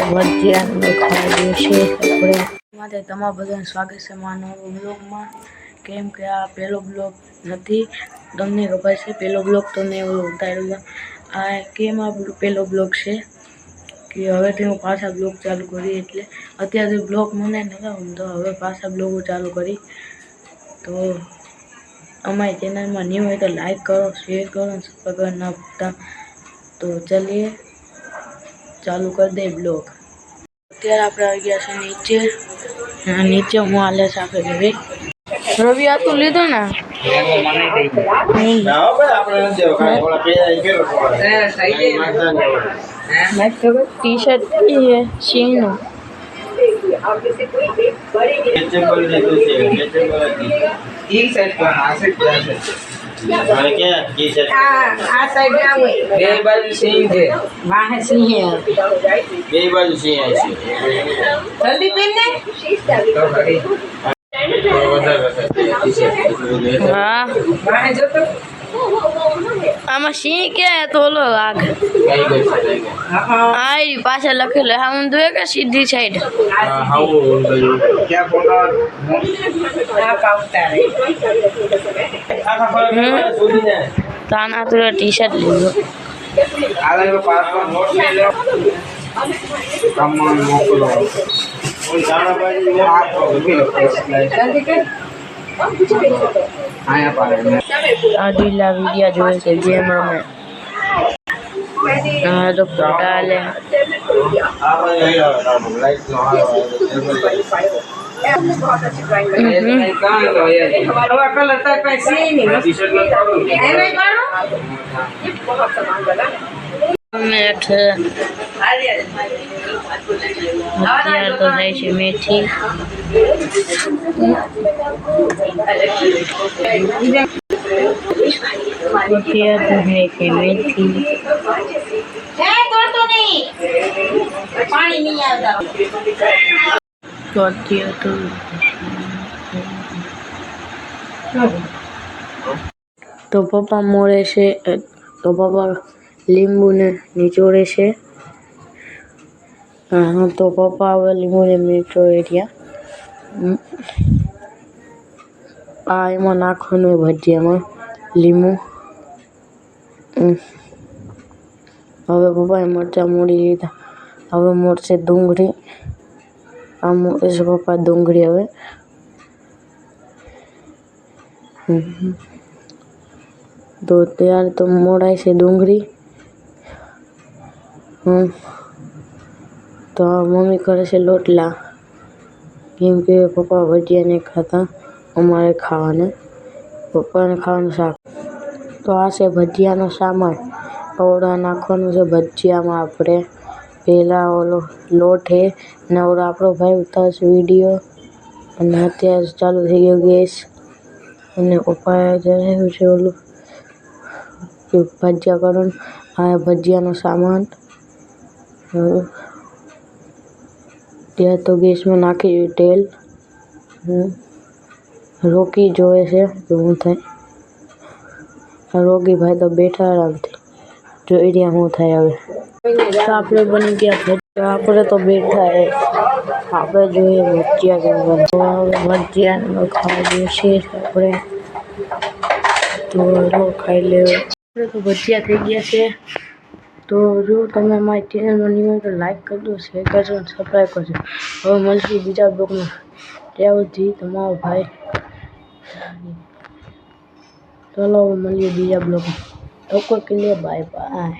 ભજીયાનો ખાઈ છે આપણે માટે તમારા બધાનું સ્વાગત છે મારા નવા બ્લોગમાં. કેમ કે આ પહેલો બ્લોગ નથી, તમને ખબર છે પહેલો બ્લોગ તો મેં ઉતાર્યો. આ કેમ આ પહેલો બ્લોગ છે કે હવેથી હું પાછા બ્લોગ ચાલુ કરી, એટલે અત્યારે બ્લોગ મને નહોતા ગમતો, હવે પાછા બ્લોગો ચાલુ કરી. તો અમારી ચેનલમાં ન્યૂ હોય તો લાઈક કરો, શેર કરો અને સબસ્ક્રાઈબ ના ભૂલતા. તો ચલીએ ચાલુ કરી દે બ્લોગ. અત્યારે આપણે આવી ગયા છે નીચે હું હાલે છે આપણે રવિ આ તું લીધો ને ટી શર્ટ શીનું આ સાઈડ બે બાજુ સિંહ છે, વાહે સિંહ બે બાજુ સિંહ છે. જલ્દી પીને હા વાહે જો તો આમાં સિંહ કે તો ઓલો વાઘ આ પાછળ લખેલું હા હું દુએ કે સીધી સાઈડ તાના તો ટી શર્ટ લીધો. આદિલા વિડિયા જોવે છે ગેમ રમે. હા તો ફોટા લે અત્યારે તો થાય છે મેથી. તો પપ્પા મોડે છે, તો પપ્પા લીંબુને નીચોડે છે. હા તો પપ્પા હવે લીંબુને નીચોડે રહ્યા. આ એમાં નાખવાનું ભજીયામાં લીંબુ. હવે પપ્પાએ મરચાં મોડી લીધા, હવે મોડશે ડુંગળી. આ મોડે છે પપ્પા ડુંગળી હવે. તો ત્યારે તો મોડાય છે ડુંગળી. તો મમ્મી કરે છે લોટલા, કેમ કે પપ્પા ભજીયા નહીં ખાતા, અમારે ખાવાના, પપ્પાને ખાવાનું શાક. તો આ છે ભજીયાનો સામાન. ઓવડા નાખવાનું છે ભજીયામાં આપણે. પહેલાં ઓલો લોટ હે ને ઓલો આપણો ભાઈ ઉતારશે વિડીયો. અને અત્યારે ચાલુ થઈ ગયો ગેસ. અને પપ્પાએ જણાવ્યું છે ઓલું ભજીયા કરવાનું. આ ભજીયાનો સામાન. ત્યાં તો ગેસમાં નાખી દીધું તેલ. રોકી જોવે છે તો શું થાય. રોકી ભાઈ તો બેઠા આરામથી જોઈ રહ્યા શું થાય. હવે તો આપણે બની ગયા ભજીયા, આપણે તો બેઠા હે, આપણે જોઈએ ભજીયા કેમ બને. ભજીયાનો ખાઈ છે આપણે, તો ખાઈ લેવું. આપણે તો ભજીયા થઈ ગયા છે. તો જો તમે મારી ચેનલમાં નહીં હોય તો લાઈક કરજો, શેર કરજો અને સબસ્ક્રાઈબ કરજો. હવે મળશું બીજા બ્લોગમાં. ત્યાં સુધી તમારો ભાઈ. ચલો હવે મળીએ બીજા બ્લોગમાં. તો કોઈ કે બાય બાય.